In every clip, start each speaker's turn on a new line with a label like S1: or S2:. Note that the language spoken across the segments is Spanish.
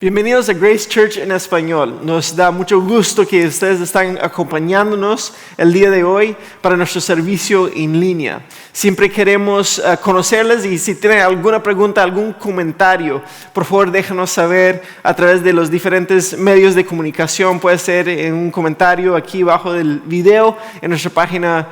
S1: Bienvenidos a Grace Church en español. Nos da mucho gusto que ustedes están acompañándonos el día de hoy para nuestro servicio en línea. Siempre queremos conocerles y si tienen alguna pregunta, algún comentario, por favor déjanos saber a través de los diferentes medios de comunicación. Puede ser en un comentario aquí abajo del video, en nuestra página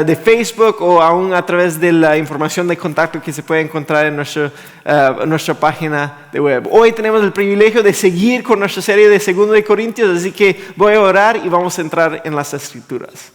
S1: de Facebook o aún a través de la información de contacto que se puede encontrar en nuestra página de web. Hoy tenemos el privilegio de seguir con nuestra serie de 2 de Corintios, así que voy a orar y vamos a entrar en las Escrituras.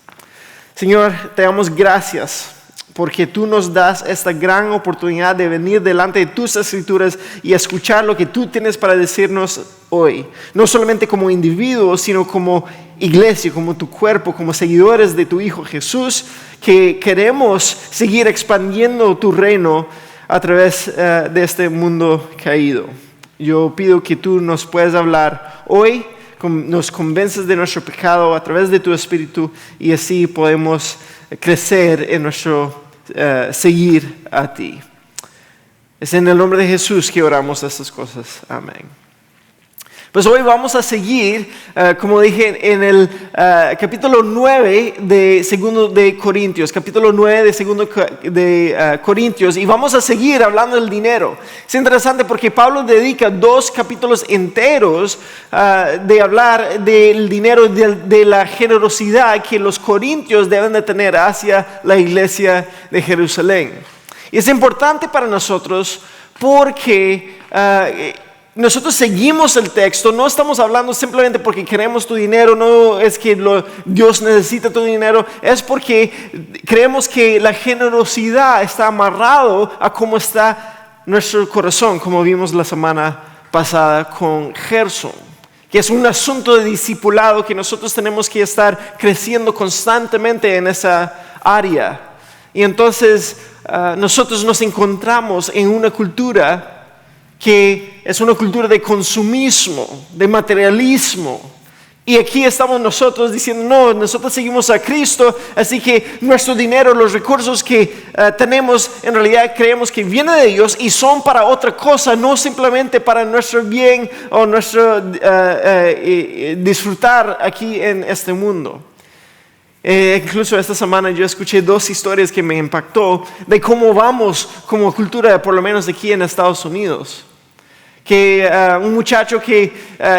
S1: Señor, te damos gracias porque tú nos das esta gran oportunidad de venir delante de tus Escrituras y escuchar lo que tú tienes para decirnos hoy. No solamente como individuos, sino como iglesia, como tu cuerpo, como seguidores de tu Hijo Jesús, que queremos seguir expandiendo tu reino a través de este mundo caído. Yo pido que tú nos puedas hablar hoy, nos convences de nuestro pecado a través de tu Espíritu y así podemos crecer en nuestro seguir a ti. Es en el nombre de Jesús que oramos estas cosas. Amén. Pues hoy vamos a seguir, como dije, en el capítulo 9 de 2 de Corintios, capítulo 9 de 2 de Corintios, y vamos a seguir hablando del dinero. Es interesante porque Pablo dedica 2 capítulos enteros de hablar del dinero, de la generosidad que los corintios deben de tener hacia la iglesia de Jerusalén. Y es importante para nosotros porque nosotros seguimos el texto, no estamos hablando simplemente porque queremos tu dinero, no es que Dios necesita tu dinero, es porque creemos que la generosidad está amarrado a cómo está nuestro corazón, como vimos la semana pasada con Gerson, que es un asunto de discipulado que nosotros tenemos que estar creciendo constantemente en esa área. Y entonces nosotros nos encontramos en una cultura que es una cultura de consumismo, de materialismo. Y aquí estamos nosotros diciendo, no, nosotros seguimos a Cristo, así que nuestro dinero, los recursos que tenemos, en realidad creemos que vienen de Dios y son para otra cosa, no simplemente para nuestro bien o nuestro disfrutar aquí en este mundo. Incluso esta semana yo escuché 2 historias que me impactó de cómo vamos como cultura, por lo menos aquí en Estados Unidos. Que un muchacho que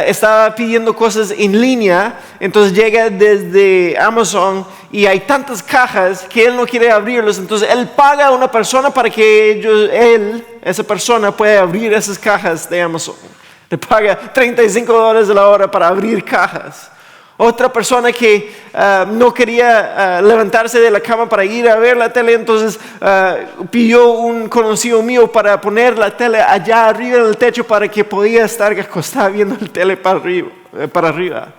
S1: estaba pidiendo cosas en línea, entonces llega desde Amazon y hay tantas cajas que él no quiere abrirlos, entonces él paga a una persona para que esa persona pueda abrir esas cajas de Amazon. Le paga $35 la hora para abrir cajas. Otra persona que no quería levantarse de la cama para ir a ver la tele, entonces pidió un conocido mío para poner la tele allá arriba del techo para que podía estar acostada viendo la tele para arriba.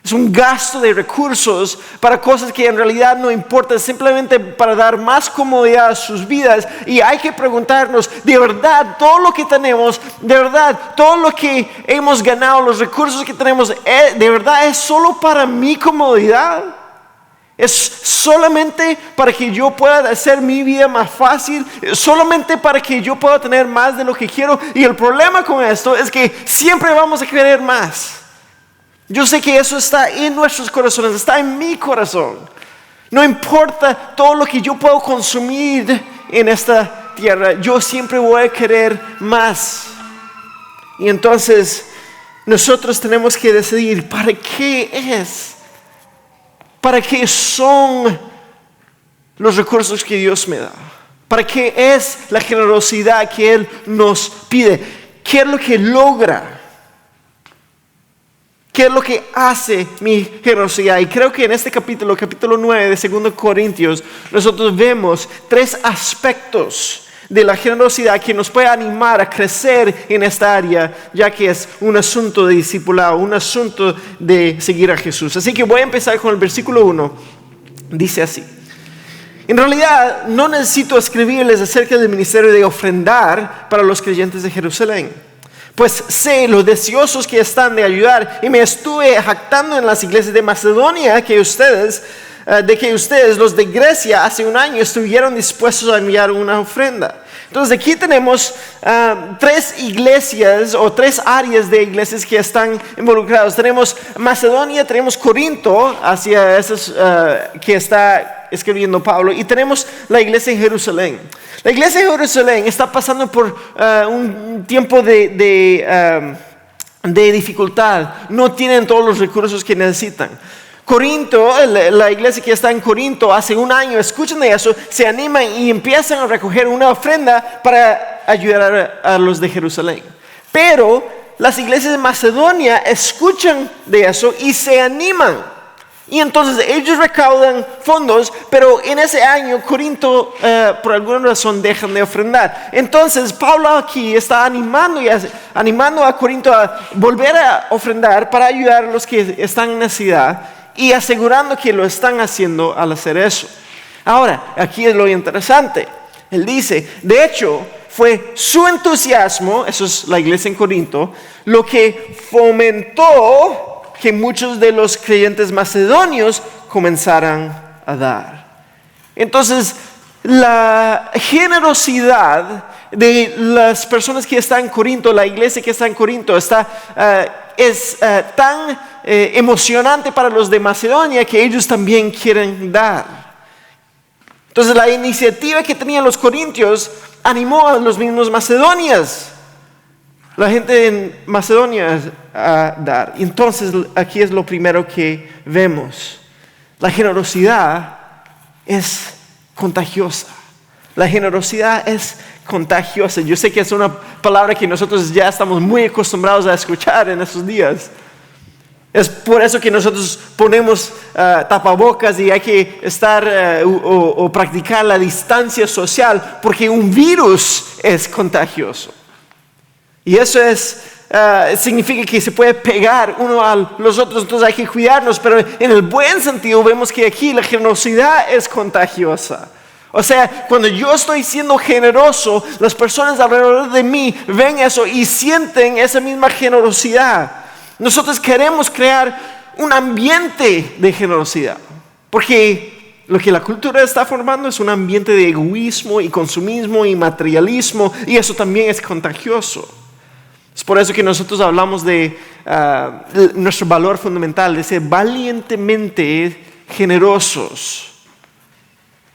S1: Es un gasto de recursos para cosas que en realidad no importan, simplemente para dar más comodidad a sus vidas. Y hay que preguntarnos, ¿de verdad todo lo que tenemos, de verdad todo lo que hemos ganado, los recursos que tenemos, de verdad es solo para mi comodidad? ¿Es solamente para que yo pueda hacer mi vida más fácil? ¿Solamente para que yo pueda tener más de lo que quiero? Y el problema con esto es que siempre vamos a querer más. Yo sé que eso está en nuestros corazones, está en mi corazón. No importa todo lo que yo puedo consumir en esta tierra, yo siempre voy a querer más. Y entonces nosotros tenemos que decidir ¿para qué es? ¿Para qué son los recursos que Dios me da? ¿Para qué es la generosidad que Él nos pide? ¿Qué es lo que logra? ¿Qué es lo que hace mi generosidad? Y creo que en este capítulo 9 de 2 Corintios, nosotros vemos 3 aspectos de la generosidad que nos puede animar a crecer en esta área, ya que es un asunto de discipulado, un asunto de seguir a Jesús. Así que voy a empezar con el versículo 1. Dice así: en realidad no necesito escribirles acerca del ministerio de ofrendar para los creyentes de Jerusalén, pues sé los deseosos que están de ayudar y me estuve jactando en las iglesias de Macedonia de que ustedes, los de Grecia, hace un año estuvieron dispuestos a enviar una ofrenda. Entonces aquí tenemos 3 iglesias o 3 áreas de iglesias que están involucradas. Tenemos Macedonia, tenemos Corinto, hacia esas que está escribiendo Pablo, y tenemos la iglesia en Jerusalén. La iglesia en Jerusalén está pasando por un tiempo de dificultad. No tienen todos los recursos que necesitan. Corinto, la iglesia que está en Corinto hace un año, escuchan de eso, se animan y empiezan a recoger una ofrenda para ayudar a los de Jerusalén. Pero las iglesias de Macedonia escuchan de eso y se animan. Y entonces ellos recaudan fondos, pero en ese año Corinto por alguna razón dejan de ofrendar. Entonces Pablo aquí está animando a Corinto a volver a ofrendar para ayudar a los que están en necesidad, y asegurando que lo están haciendo al hacer eso. Ahora, aquí es lo interesante. Él dice, de hecho, fue su entusiasmo, eso es la iglesia en Corinto, lo que fomentó que muchos de los creyentes macedonios comenzaran a dar. Entonces, la generosidad de las personas que están en Corinto, la iglesia que está en Corinto, es tan emocionante para los de Macedonia que ellos también quieren dar. Entonces la iniciativa que tenían los corintios animó a los mismos macedonios, la gente en Macedonia, a dar. Entonces aquí es lo primero que vemos. La generosidad es contagiosa. La generosidad es contagiosa. Yo sé que es una palabra que nosotros ya estamos muy acostumbrados a escuchar en estos días. Es por eso que nosotros ponemos tapabocas y hay que estar o practicar la distancia social, porque un virus es contagioso. Y eso significa que se puede pegar uno a los otros, entonces hay que cuidarnos, pero en el buen sentido vemos que aquí la generosidad es contagiosa. O sea, cuando yo estoy siendo generoso, las personas alrededor de mí ven eso y sienten esa misma generosidad. Nosotros queremos crear un ambiente de generosidad, porque lo que la cultura está formando es un ambiente de egoísmo y consumismo y materialismo, y eso también es contagioso. Es por eso que nosotros hablamos de nuestro valor fundamental, de ser valientemente generosos.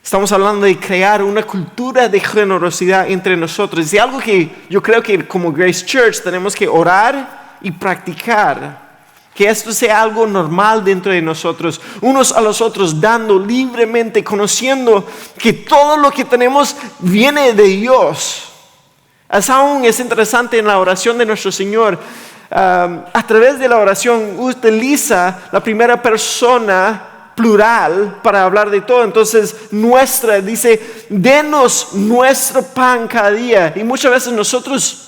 S1: Estamos hablando de crear una cultura de generosidad entre nosotros. Y algo que yo creo que como Grace Church tenemos que orar y practicar, que esto sea algo normal dentro de nosotros, unos a los otros, dando libremente, conociendo que todo lo que tenemos viene de Dios. Es interesante en la oración de nuestro Señor, a través de la oración utiliza la primera persona plural para hablar de todo. Entonces dice, denos nuestro pan cada día. Y muchas veces nosotros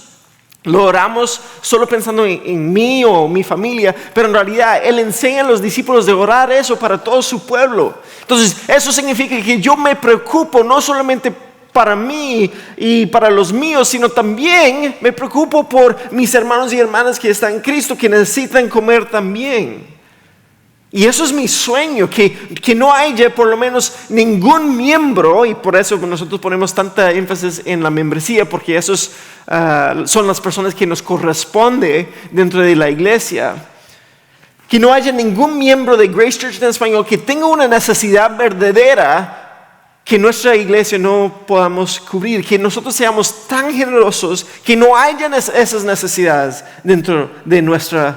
S1: lo oramos solo pensando en mí o mi familia, pero en realidad Él enseña a los discípulos de orar eso para todo su pueblo. Entonces eso significa que yo me preocupo no solamente para mí y para los míos, sino también me preocupo por mis hermanos y hermanas que están en Cristo, que necesitan comer también. Y eso es mi sueño, que no haya por lo menos ningún miembro, y por eso nosotros ponemos tanta énfasis en la membresía, porque esos son las personas que nos corresponde dentro de la iglesia. Que no haya ningún miembro de Grace Church en español que tenga una necesidad verdadera que nuestra iglesia no podamos cubrir, que nosotros seamos tan generosos que no hayan esas necesidades dentro de nuestra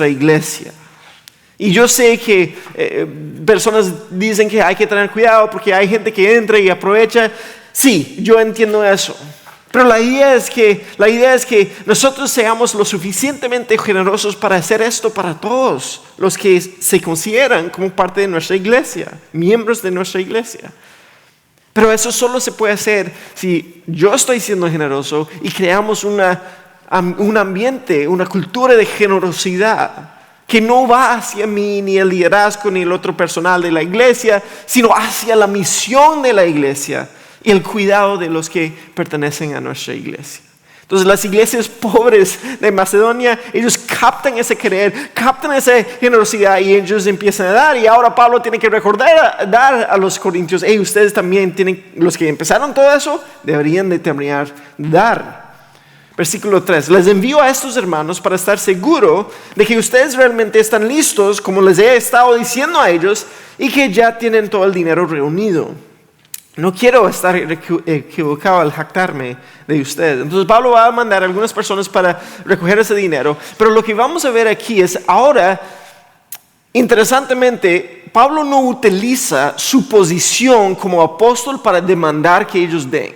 S1: iglesia. Y yo sé que personas dicen que hay que tener cuidado porque hay gente que entra y aprovecha. Sí, yo entiendo eso. Pero la idea es que nosotros seamos lo suficientemente generosos para hacer esto para todos los que se consideran como parte de nuestra iglesia, miembros de nuestra iglesia. Pero eso solo se puede hacer si yo estoy siendo generoso y creamos un ambiente, una cultura de generosidad que no va hacia mí, ni el liderazgo, ni el otro personal de la iglesia, sino hacia la misión de la iglesia y el cuidado de los que pertenecen a nuestra iglesia. Entonces las iglesias pobres de Macedonia, ellos captan ese querer, captan esa generosidad y ellos empiezan a dar. Y ahora Pablo tiene que dar a los corintios, hey, ustedes también tienen, los que empezaron todo eso, deberían de terminar de dar. Versículo 3, les envío a estos hermanos para estar seguro de que ustedes realmente están listos, como les he estado diciendo a ellos, y que ya tienen todo el dinero reunido. No quiero estar equivocado al jactarme de ustedes. Entonces Pablo va a mandar a algunas personas para recoger ese dinero. Pero lo que vamos a ver aquí es ahora, interesantemente, Pablo no utiliza su posición como apóstol para demandar que ellos den.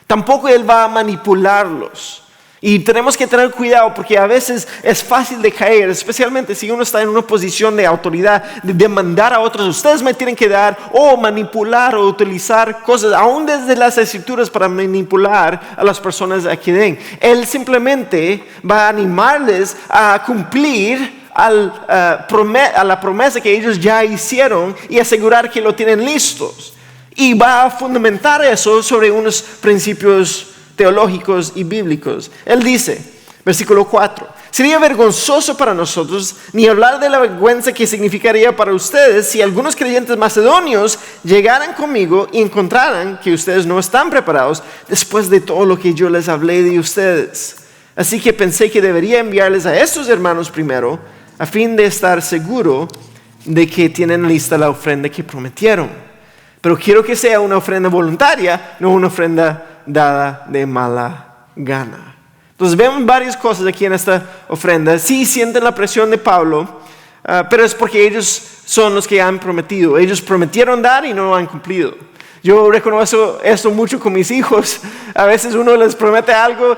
S1: Tampoco él va a manipularlos. Y tenemos que tener cuidado porque a veces es fácil de caer, especialmente si uno está en una posición de autoridad, de demandar a otros, ustedes me tienen que dar, o manipular o utilizar cosas, aún desde las escrituras para manipular a las personas a que den. Él simplemente va a animarles a cumplir a la promesa que ellos ya hicieron y asegurar que lo tienen listos. Y va a fundamentar eso sobre unos principios teológicos y bíblicos. Él dice, versículo 4, sería vergonzoso para nosotros ni hablar de la vergüenza que significaría para ustedes si algunos creyentes macedonios llegaran conmigo y encontraran que ustedes no están preparados después de todo lo que yo les hablé de ustedes. Así que pensé que debería enviarles a estos hermanos primero a fin de estar seguro de que tienen lista la ofrenda que prometieron. Pero quiero que sea una ofrenda voluntaria, no una ofrenda dada de mala gana. Entonces vemos varias cosas aquí en esta ofrenda. Sí sienten la presión de Pablo, pero es porque ellos son los que han prometido. Ellos prometieron dar y no lo han cumplido. Yo reconozco esto mucho con mis hijos. A veces uno les promete algo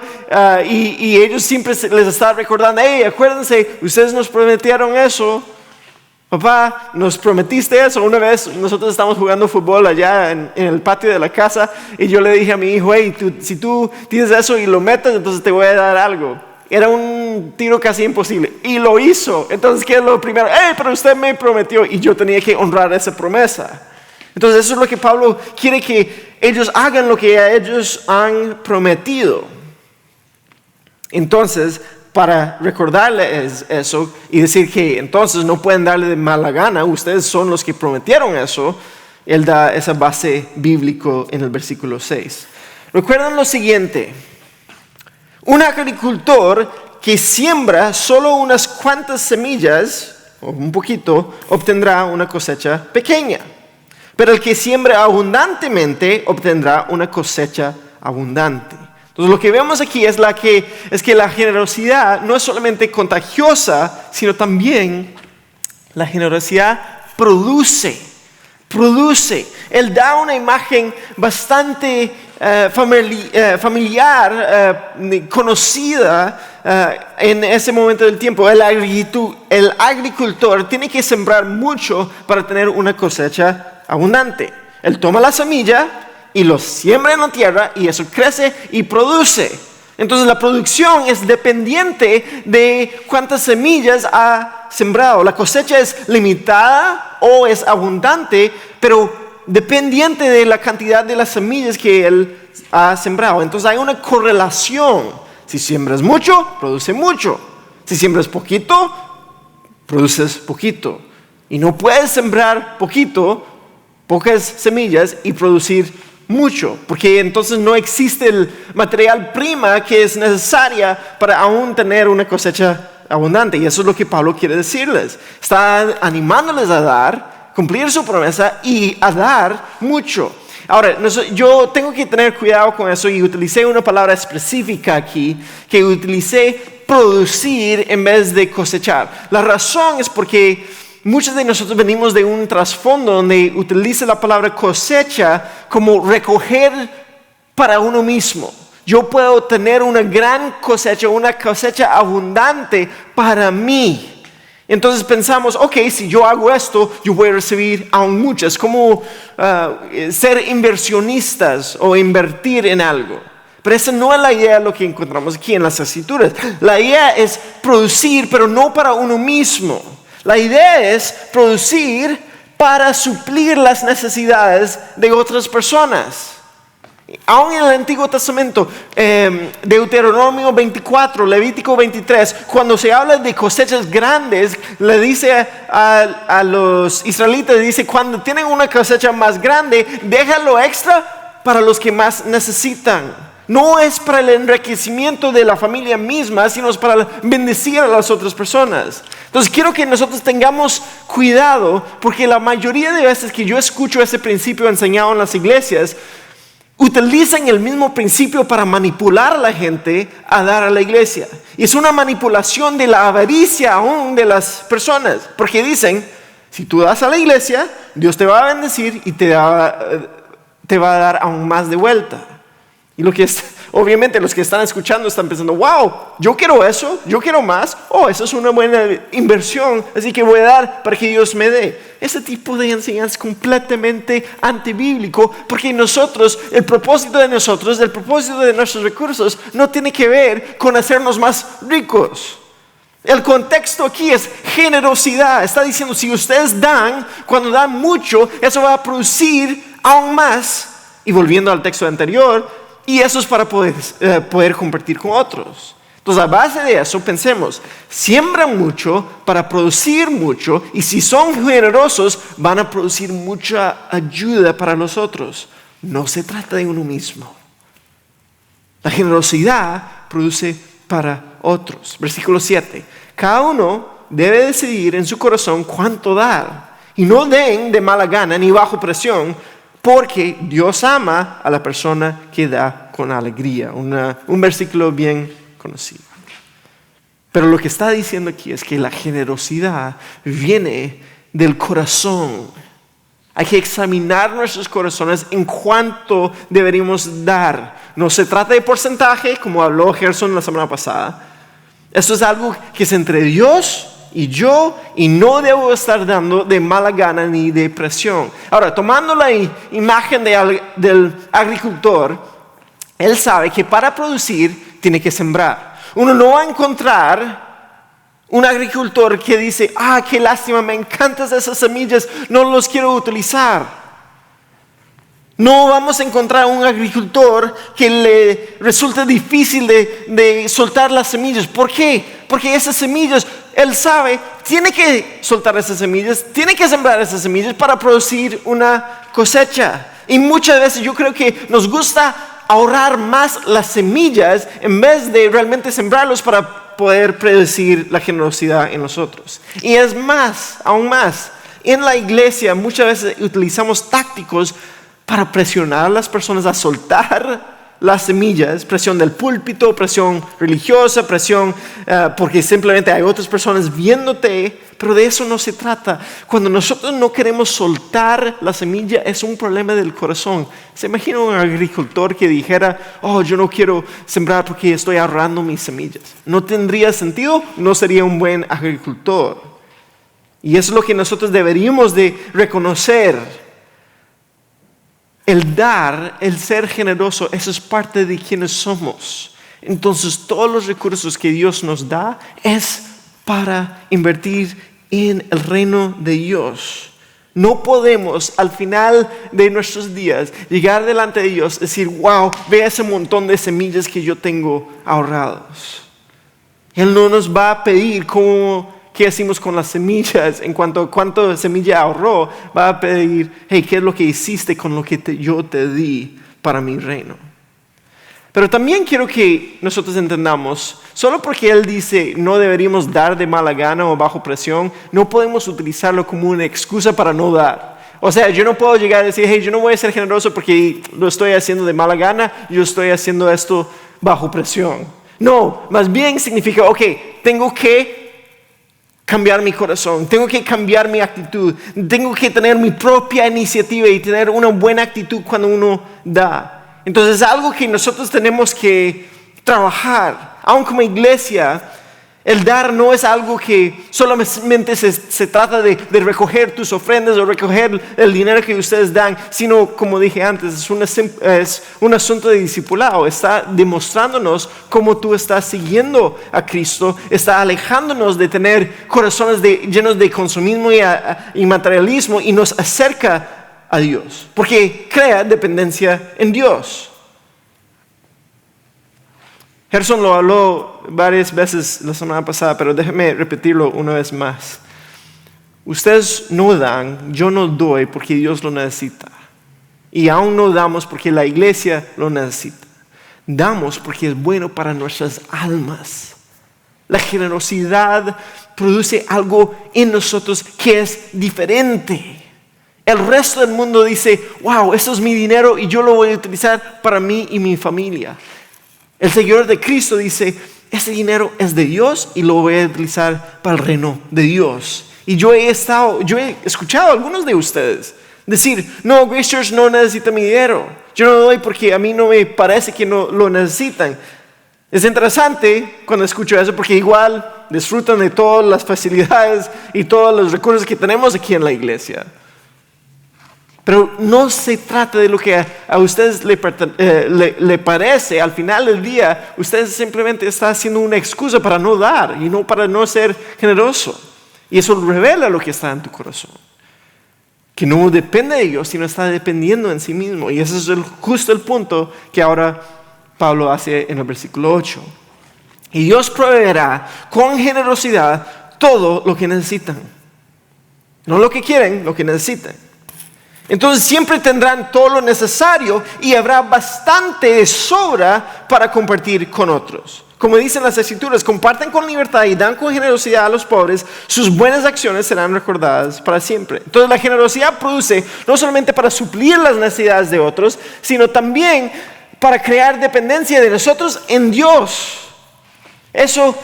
S1: y ellos siempre les están recordando, hey, acuérdense, ustedes nos prometieron eso. Papá, nos prometiste eso. Una vez nosotros estábamos jugando fútbol allá en el patio de la casa y yo le dije a mi hijo, hey, si tú tienes eso y lo metes, entonces te voy a dar algo. Era un tiro casi imposible y lo hizo. Entonces, ¿qué es lo primero? Hey, pero usted me prometió y yo tenía que honrar esa promesa. Entonces eso es lo que Pablo quiere, que ellos hagan lo que ellos han prometido. Entonces, para recordarles eso y decir que entonces no pueden darle de mala gana, ustedes son los que prometieron eso, él da esa base bíblico en el versículo 6. Recuerden lo siguiente, un agricultor que siembra solo unas cuantas semillas, o un poquito, obtendrá una cosecha pequeña, pero el que siembra abundantemente obtendrá una cosecha abundante. Entonces lo que vemos aquí es que la generosidad no es solamente contagiosa, sino también la generosidad produce. Él da una imagen bastante familiar, conocida en ese momento del tiempo. El agricultor tiene que sembrar mucho para tener una cosecha abundante. Él toma la semilla y lo siembra en la tierra y eso crece y produce. Entonces la producción es dependiente de cuántas semillas ha sembrado. La cosecha es limitada o es abundante, pero dependiente de la cantidad de las semillas que él ha sembrado. Entonces hay una correlación. Si siembras mucho, produce mucho. Si siembras poquito, produces poquito. Y no puedes sembrar pocas semillas y producir mucho, porque entonces no existe el material prima que es necesaria para aún tener una cosecha abundante. Y eso es lo que Pablo quiere decirles. Está animándoles a dar, cumplir su promesa y a dar mucho. Ahora, yo tengo que tener cuidado con eso y utilicé una palabra específica aquí, que utilicé producir en vez de cosechar. La razón es porque muchos de nosotros venimos de un trasfondo donde utiliza la palabra cosecha como recoger para uno mismo. Yo puedo tener una gran cosecha, una cosecha abundante para mí. Entonces pensamos, ok, si yo hago esto, yo voy a recibir aún mucho. Es como ser inversionistas o invertir en algo. Pero esa no es la idea de lo que encontramos aquí en las Escrituras. La idea es producir, pero no para uno mismo. La idea es producir para suplir las necesidades de otras personas. Aún en el Antiguo Testamento, Deuteronomio 24, Levítico 23, cuando se habla de cosechas grandes, le dice a los israelitas, dice, cuando tienen una cosecha más grande, déjalo extra para los que más necesitan. No es para el enriquecimiento de la familia misma, sino es para bendecir a las otras personas. Entonces quiero que nosotros tengamos cuidado, porque la mayoría de veces que yo escucho ese principio enseñado en las iglesias, utilizan el mismo principio para manipular a la gente a dar a la iglesia. Y es una manipulación de la avaricia aún de las personas, porque dicen, si tú das a la iglesia, Dios te va a bendecir y te va a dar aún más de vuelta. Y obviamente los que están escuchando están pensando, wow, yo quiero eso, yo quiero más, eso es una buena inversión, así que voy a dar para que Dios me dé. Ese tipo de enseñanza es completamente antibíblico, porque el propósito de nuestros recursos no tiene que ver con hacernos más ricos. El contexto aquí es generosidad. Está diciendo, si ustedes dan, cuando dan mucho, eso va a producir aún más. Y volviendo al texto anterior, y eso es para poder compartir con otros. Entonces, a base de eso, pensemos, siembran mucho para producir mucho, y si son generosos, van a producir mucha ayuda para los otros. No se trata de uno mismo. La generosidad produce para otros. Versículo 7. Cada uno debe decidir en su corazón cuánto dar, y no den de mala gana ni bajo presión, porque Dios ama a la persona que da con alegría. Un versículo bien conocido. Pero lo que está diciendo aquí es que la generosidad viene del corazón. Hay que examinar nuestros corazones en cuánto deberíamos dar. No se trata de porcentaje, como habló Gerson la semana pasada. Esto es algo que es entre Dios y yo, y no debo estar dando de mala gana ni de presión. Ahora, tomando la imagen del agricultor, él sabe que para producir tiene que sembrar. Uno no va a encontrar un agricultor que dice, qué lástima, me encantan esas semillas, no los quiero utilizar. No vamos a encontrar un agricultor que le resulte difícil de soltar las semillas. ¿Por qué? Porque esas semillas, él sabe, tiene que soltar esas semillas, tiene que sembrar esas semillas para producir una cosecha. Y muchas veces yo creo que nos gusta ahorrar más las semillas en vez de realmente sembrarlos para poder predecir la generosidad en nosotros. Y es más, aún más, en la iglesia muchas veces utilizamos tácticos para presionar a las personas a soltar las semillas, presión del púlpito, presión religiosa, presión porque simplemente hay otras personas viéndote, pero de eso no se trata. Cuando nosotros no queremos soltar la semilla, es un problema del corazón. ¿Se imagina un agricultor que dijera, yo no quiero sembrar porque estoy ahorrando mis semillas? No tendría sentido, no sería un buen agricultor. Y eso es lo que nosotros deberíamos de reconocer. El dar, el ser generoso, eso es parte de quienes somos. Entonces, todos los recursos que Dios nos da es para invertir en el reino de Dios. No podemos al final de nuestros días llegar delante de Dios y decir, wow, ve ese montón de semillas que yo tengo ahorrados. Él no nos va a pedir qué hacemos con las semillas, en cuanto a cuánto semilla ahorró, va a pedir, ¿qué es lo que hiciste con lo que yo te di para mi reino? Pero también quiero que nosotros entendamos, solo porque Él dice no deberíamos dar de mala gana o bajo presión, no podemos utilizarlo como una excusa para no dar. O sea, yo no puedo llegar a decir, yo no voy a ser generoso porque lo estoy haciendo de mala gana, yo estoy haciendo esto bajo presión. No, más bien significa, tengo que cambiar mi corazón, tengo que cambiar mi actitud, tengo que tener mi propia iniciativa y tener una buena actitud cuando uno da. Entonces es algo que nosotros tenemos que trabajar. Aún como iglesia, el dar no es algo que solamente se trata de recoger tus ofrendas o recoger el dinero que ustedes dan, sino, como dije antes, es un asunto de discipulado. Está demostrándonos cómo tú estás siguiendo a Cristo, está alejándonos de tener corazones llenos de consumismo y materialismo, y nos acerca a Dios, porque crea dependencia en Dios. Gerson lo habló varias veces la semana pasada, pero déjeme repetirlo una vez más. Ustedes no dan, yo no doy porque Dios lo necesita. Y aún no damos porque la iglesia lo necesita. Damos porque es bueno para nuestras almas. La generosidad produce algo en nosotros que es diferente. El resto del mundo dice, wow, eso es mi dinero y yo lo voy a utilizar para mí y mi familia. El seguidor de Cristo dice, ese dinero es de Dios y lo voy a utilizar para el reino de Dios. Y yo he escuchado a algunos de ustedes decir, no, Grace Church no necesita mi dinero. Yo no lo doy porque a mí no me parece que no lo necesitan. Es interesante cuando escucho eso porque igual disfrutan de todas las facilidades y todos los recursos que tenemos aquí en la iglesia. Pero no se trata de lo que a ustedes le parece. Al final del día, ustedes simplemente están haciendo una excusa para no dar y no para no ser generoso. Y eso revela lo que está en tu corazón. Que no depende de Dios, sino está dependiendo en sí mismo. Y ese es justo el punto que ahora Pablo hace en el versículo 8. Y Dios proveerá con generosidad todo lo que necesitan. No lo que quieren, lo que necesitan. Entonces siempre tendrán todo lo necesario y habrá bastante de sobra para compartir con otros. Como dicen las Escrituras, comparten con libertad y dan con generosidad a los pobres, sus buenas acciones serán recordadas para siempre. Entonces la generosidad produce no solamente para suplir las necesidades de otros, sino también para crear dependencia de nosotros en Dios. Eso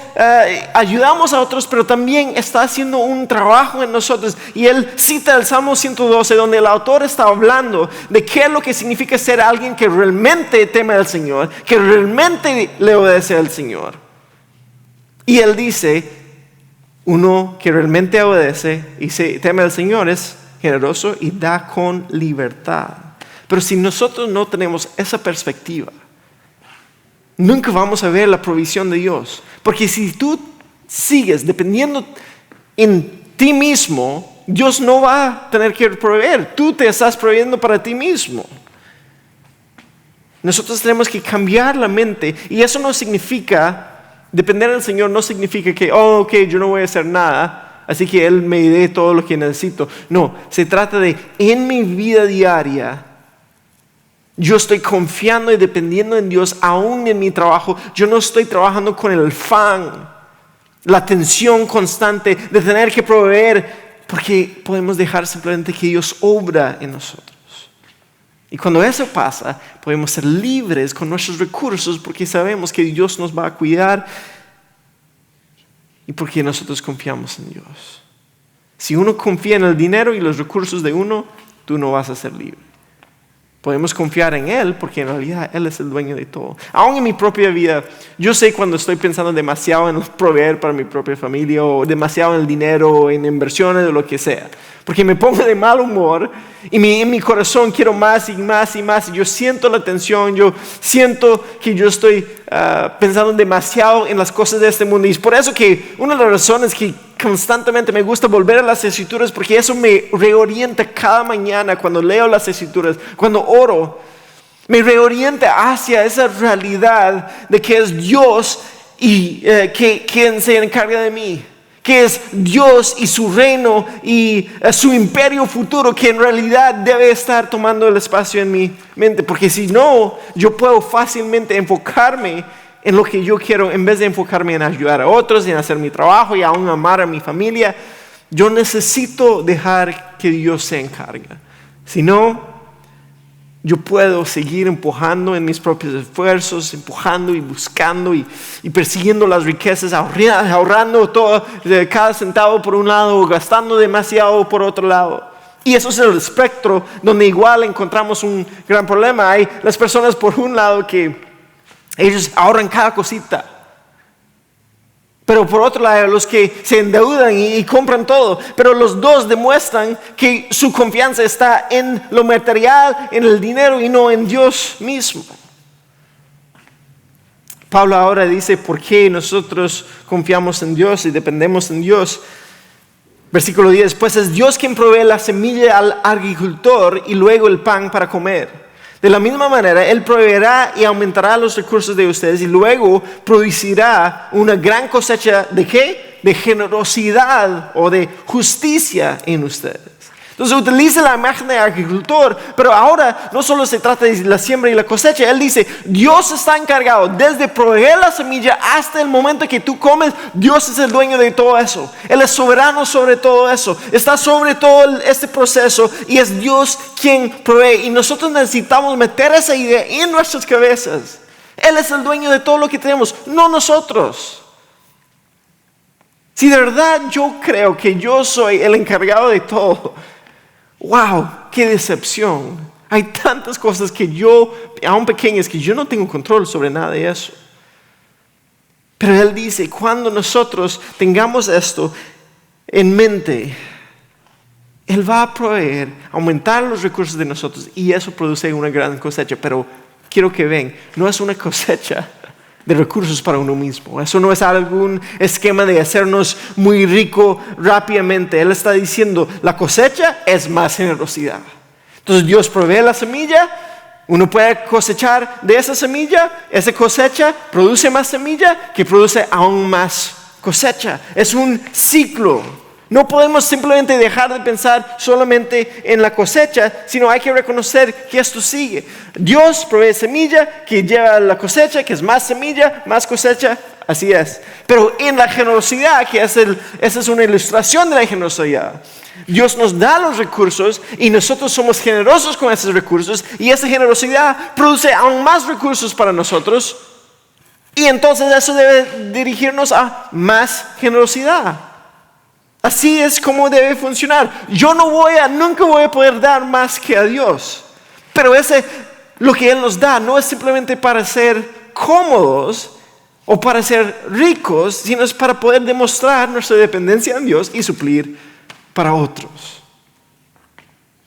S1: ayudamos a otros, pero también está haciendo un trabajo en nosotros. Y él cita el Salmo 112, donde el autor está hablando de qué es lo que significa ser alguien que realmente teme al Señor, que realmente le obedece al Señor. Y él dice, uno que realmente obedece y se teme al Señor es generoso y da con libertad. Pero si nosotros no tenemos esa perspectiva, nunca vamos a ver la provisión de Dios. Porque si tú sigues dependiendo en ti mismo, Dios no va a tener que proveer. Tú te estás proveyendo para ti mismo. Nosotros tenemos que cambiar la mente. Y eso no significa, depender del Señor no significa que, ok, yo no voy a hacer nada, así que Él me dé todo lo que necesito. No, se trata de en mi vida diaria, yo estoy confiando y dependiendo en Dios, aún en mi trabajo. Yo no estoy trabajando con el afán, la tensión constante de tener que proveer, porque podemos dejar simplemente que Dios obra en nosotros. Y cuando eso pasa, podemos ser libres con nuestros recursos, porque sabemos que Dios nos va a cuidar y porque nosotros confiamos en Dios. Si uno confía en el dinero y los recursos de uno, tú no vas a ser libre. Podemos confiar en Él porque en realidad Él es el dueño de todo. Aún en mi propia vida, yo sé cuando estoy pensando demasiado en proveer para mi propia familia o demasiado en el dinero o en inversiones o lo que sea. Porque me pongo de mal humor y en mi corazón quiero más y más y más. Y yo siento la tensión, yo siento que yo estoy pensando demasiado en las cosas de este mundo. Y es por eso que una de las razones que constantemente me gusta volver a las Escrituras, porque eso me reorienta cada mañana cuando leo las Escrituras, cuando oro, me reorienta hacia esa realidad de que es Dios y quien se encarga de mí. Que es Dios y su reino y su imperio futuro, que en realidad debe estar tomando el espacio en mi mente. Porque si no, yo puedo fácilmente enfocarme en lo que yo quiero en vez de enfocarme en ayudar a otros, en hacer mi trabajo y aún amar a mi familia. Yo necesito dejar que Dios se encargue. Si no, yo puedo seguir empujando en mis propios esfuerzos, empujando y buscando y persiguiendo las riquezas, ahorrando todo, cada centavo por un lado, gastando demasiado por otro lado. Y eso es el espectro donde igual encontramos un gran problema. Hay las personas por un lado que ellos ahorran cada cosita. Pero por otro lado, los que se endeudan y compran todo. Pero los dos demuestran que su confianza está en lo material, en el dinero y no en Dios mismo. Pablo ahora dice por qué nosotros confiamos en Dios y dependemos en Dios. Versículo 10, pues es Dios quien provee la semilla al agricultor y luego el pan para comer. De la misma manera, Él proveerá y aumentará los recursos de ustedes y luego producirá una gran cosecha ¿de qué? De generosidad o de justicia en ustedes. Entonces utiliza la imagen de agricultor, pero ahora no solo se trata de la siembra y la cosecha. Él dice, Dios está encargado desde proveer la semilla hasta el momento que tú comes. Dios es el dueño de todo eso. Él es soberano sobre todo eso. Está sobre todo este proceso y es Dios quien provee. Y nosotros necesitamos meter esa idea en nuestras cabezas. Él es el dueño de todo lo que tenemos, no nosotros. Si de verdad yo creo que yo soy el encargado de todo, wow, qué decepción. Hay tantas cosas que yo, aún pequeñas, que yo no tengo control sobre nada de eso. Pero Él dice, cuando nosotros tengamos esto en mente, Él va a proveer, aumentar los recursos de nosotros y eso produce una gran cosecha. Pero quiero que vean, no es una cosecha de recursos para uno mismo. Eso no es algún esquema de hacernos muy rico rápidamente. Él está diciendo, la cosecha es más generosidad. Entonces Dios provee la semilla, uno puede cosechar de esa semilla, esa cosecha produce más semilla que produce aún más cosecha. Es un ciclo. No podemos simplemente dejar de pensar solamente en la cosecha, sino hay que reconocer que esto sigue. Dios provee semilla que lleva a la cosecha, que es más semilla, más cosecha, así es. Pero en la generosidad, que esa es una ilustración de la generosidad, Dios nos da los recursos y nosotros somos generosos con esos recursos y esa generosidad produce aún más recursos para nosotros y entonces eso debe dirigirnos a más generosidad. Así es como debe funcionar. Yo nunca voy a poder dar más que a Dios. Pero lo que Él nos da no es simplemente para ser cómodos o para ser ricos, sino es para poder demostrar nuestra dependencia en Dios y suplir para otros.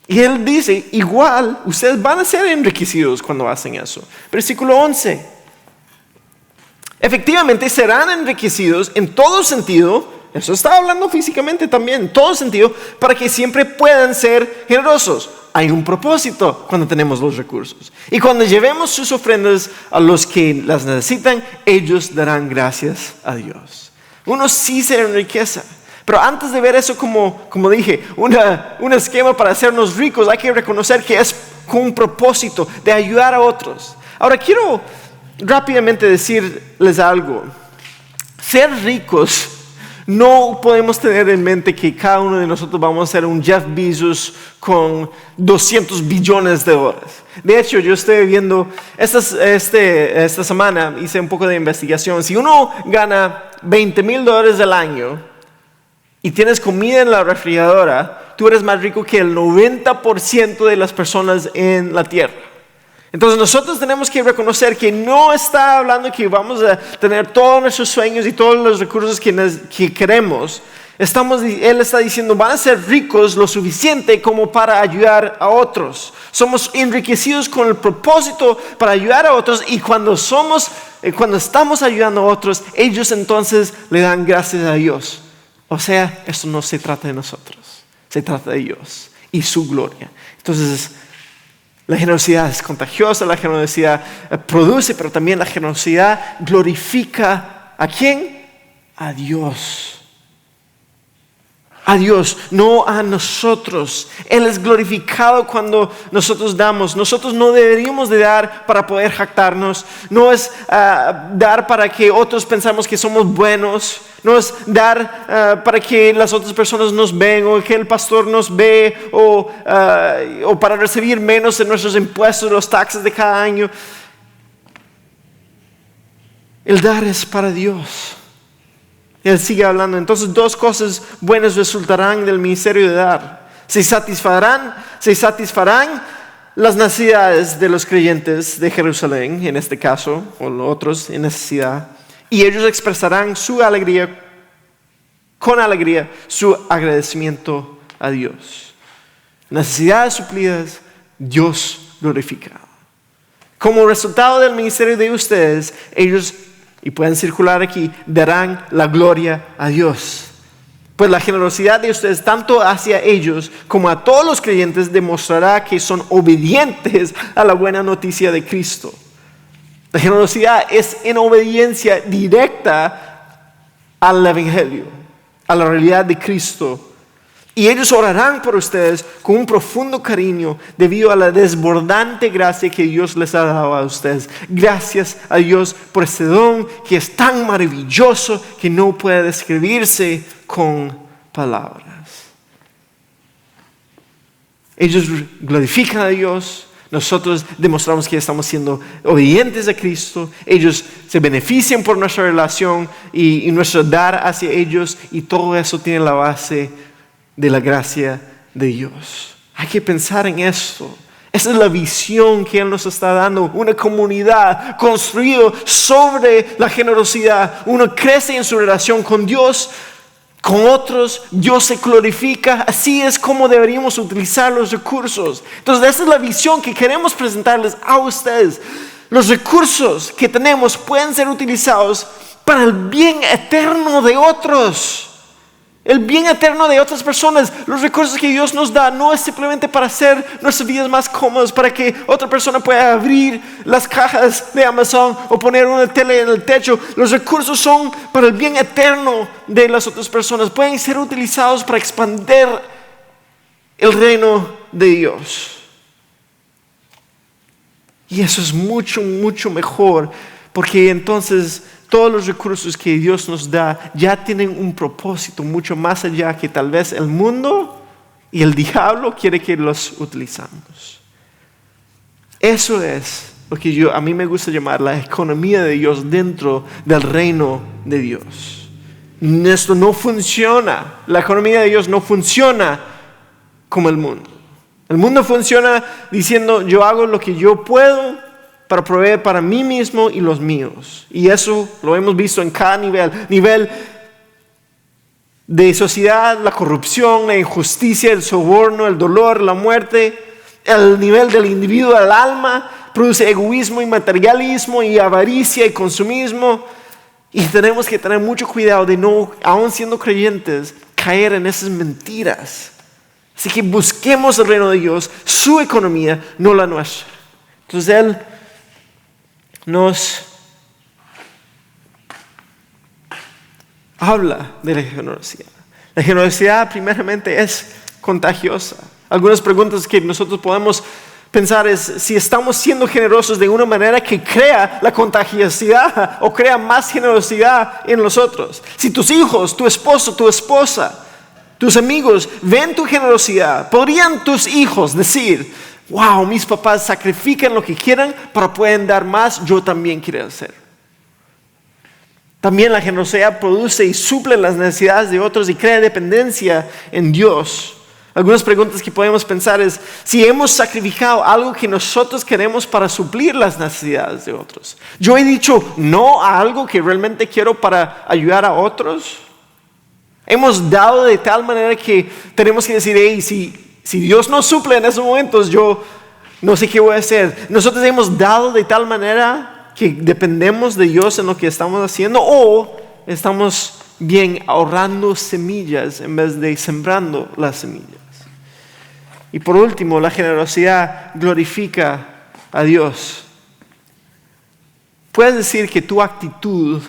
S1: Y Él dice, igual, ustedes van a ser enriquecidos cuando hacen eso. Versículo 11. Efectivamente serán enriquecidos en todo sentido. Eso está hablando físicamente también, en todo sentido, para que siempre puedan ser generosos. Hay un propósito cuando tenemos los recursos. Y cuando llevemos sus ofrendas a los que las necesitan, ellos darán gracias a Dios. Uno sí se enriquece. Pero antes de ver eso como dije, un esquema para hacernos ricos, hay que reconocer que es con un propósito de ayudar a otros. Ahora quiero rápidamente decirles algo. Ser ricos, no podemos tener en mente que cada uno de nosotros vamos a ser un Jeff Bezos con 200 billones de dólares. De hecho, yo estoy viendo, esta semana hice un poco de investigación. Si uno gana $20,000 al año y tienes comida en la refrigeradora, tú eres más rico que el 90% de las personas en la tierra. Entonces nosotros tenemos que reconocer que no está hablando que vamos a tener todos nuestros sueños y todos los recursos que queremos. Él está diciendo, van a ser ricos lo suficiente como para ayudar a otros. Somos enriquecidos con el propósito para ayudar a otros y cuando estamos ayudando a otros, ellos entonces le dan gracias a Dios. O sea, esto no se trata de nosotros, se trata de Dios y su gloria. Entonces, la generosidad es contagiosa, la generosidad produce, pero también la generosidad glorifica ¿a quién? A Dios. A Dios, no a nosotros. Él es glorificado cuando nosotros damos. Nosotros no deberíamos de dar para poder jactarnos. No es dar para que otros pensamos que somos buenos. No es dar para que las otras personas nos ven o que el pastor nos ve o para recibir menos de nuestros impuestos, los taxes de cada año. El dar es para Dios. Él sigue hablando. Entonces, dos cosas buenas resultarán del ministerio de dar. Se satisfarán las necesidades de los creyentes de Jerusalén, en este caso, o los otros en necesidad. Y ellos expresarán con alegría, su agradecimiento a Dios. Necesidades suplidas, Dios glorificado. Como resultado del ministerio de ustedes, ellos, y pueden circular aquí, darán la gloria a Dios. Pues la generosidad de ustedes, tanto hacia ellos como a todos los creyentes, demostrará que son obedientes a la buena noticia de Cristo. La generosidad es en obediencia directa al Evangelio, a la realidad de Cristo. Y ellos orarán por ustedes con un profundo cariño debido a la desbordante gracia que Dios les ha dado a ustedes. Gracias a Dios por este don que es tan maravilloso que no puede describirse con palabras. Ellos glorifican a Dios. Nosotros demostramos que estamos siendo obedientes a Cristo. Ellos se benefician por nuestra relación y nuestro dar hacia ellos. Y todo eso tiene la base de la gracia de Dios. Hay que pensar en esto. Esa es la visión que Él nos está dando. Una comunidad construida sobre la generosidad. Uno crece en su relación con Dios, con otros. Dios se glorifica. Así es como deberíamos utilizar los recursos. Entonces esa es la visión que queremos presentarles a ustedes. Los recursos que tenemos pueden ser utilizados para el bien eterno de otros. El bien eterno de otras personas. Los recursos que Dios nos da no es simplemente para hacer nuestras vidas más cómodas, para que otra persona pueda abrir las cajas de Amazon o poner una tele en el techo. Los recursos son para el bien eterno de las otras personas. Pueden ser utilizados para expandir el reino de Dios. Y eso es mucho, mucho mejor, porque entonces todos los recursos que Dios nos da ya tienen un propósito mucho más allá que tal vez el mundo y el diablo quiere que los utilizamos. Eso es lo que a mí me gusta llamar la economía de Dios dentro del reino de Dios. Esto no funciona. La economía de Dios no funciona como el mundo. El mundo funciona diciendo: yo hago lo que yo puedo para proveer para mí mismo y los míos. Y eso lo hemos visto en cada nivel de sociedad: la corrupción, la injusticia, el soborno, el dolor, la muerte. El nivel del individuo al alma produce egoísmo y materialismo y avaricia y consumismo. Y tenemos que tener mucho cuidado de no, aun siendo creyentes, caer en esas mentiras. Así que busquemos el reino de Dios, su economía, no la nuestra. Entonces Él nos habla de la generosidad. La generosidad primeramente es contagiosa. Algunas preguntas que nosotros podemos pensar es si estamos siendo generosos de una manera que crea la contagiosidad o crea más generosidad en los otros. Si tus hijos, tu esposo, tu esposa, tus amigos ven tu generosidad, ¿podrían tus hijos decir: wow, mis papás sacrifican lo que quieran para poder dar más, yo también quiero hacer? También la generosidad produce y suple las necesidades de otros y crea dependencia en Dios. Algunas preguntas que podemos pensar es si hemos sacrificado algo que nosotros queremos para suplir las necesidades de otros. Yo he dicho no a algo que realmente quiero para ayudar a otros. Hemos dado de tal manera que tenemos que decir: hey, si Dios no suple en esos momentos, yo no sé qué voy a hacer. Nosotros hemos dado de tal manera que dependemos de Dios en lo que estamos haciendo, o estamos bien ahorrando semillas en vez de sembrando las semillas. Y por último, la generosidad glorifica a Dios. Puedes decir que tu actitud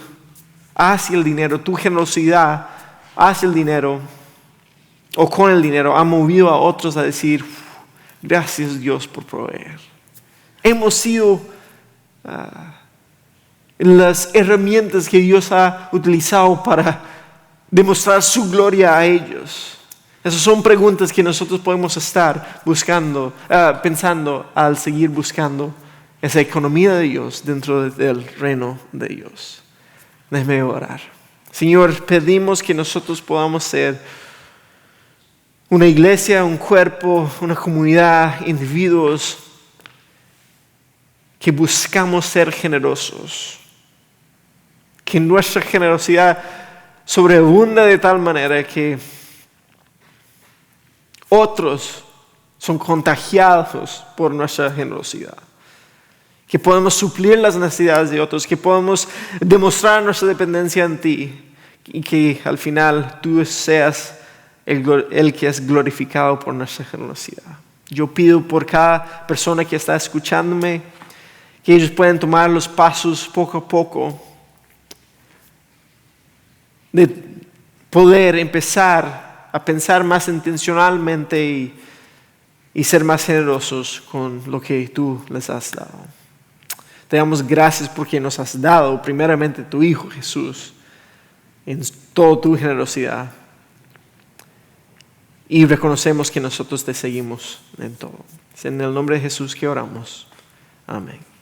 S1: hacia el dinero, tu generosidad hacia el dinero o con el dinero ha movido a otros a decir: gracias Dios por proveer. Hemos sido las herramientas que Dios ha utilizado para demostrar su gloria a ellos. Esas son preguntas que nosotros podemos estar buscando, pensando al seguir buscando esa economía de Dios dentro del reino de Dios. Déjeme orar. Señor, pedimos que nosotros podamos ser una iglesia, un cuerpo, una comunidad, individuos que buscamos ser generosos. Que nuestra generosidad sobreabunda de tal manera que otros son contagiados por nuestra generosidad. Que podemos suplir las necesidades de otros, que podemos demostrar nuestra dependencia en ti. y que al final tú seas el que es glorificado por nuestra generosidad. Yo pido por cada persona que está escuchándome que ellos puedan tomar los pasos poco a poco de poder empezar a pensar más intencionalmente y ser más generosos con lo que tú les has dado. Te damos gracias porque nos has dado primeramente tu Hijo Jesús en toda tu generosidad. Y reconocemos que nosotros te seguimos en todo. Es en el nombre de Jesús que oramos. Amén.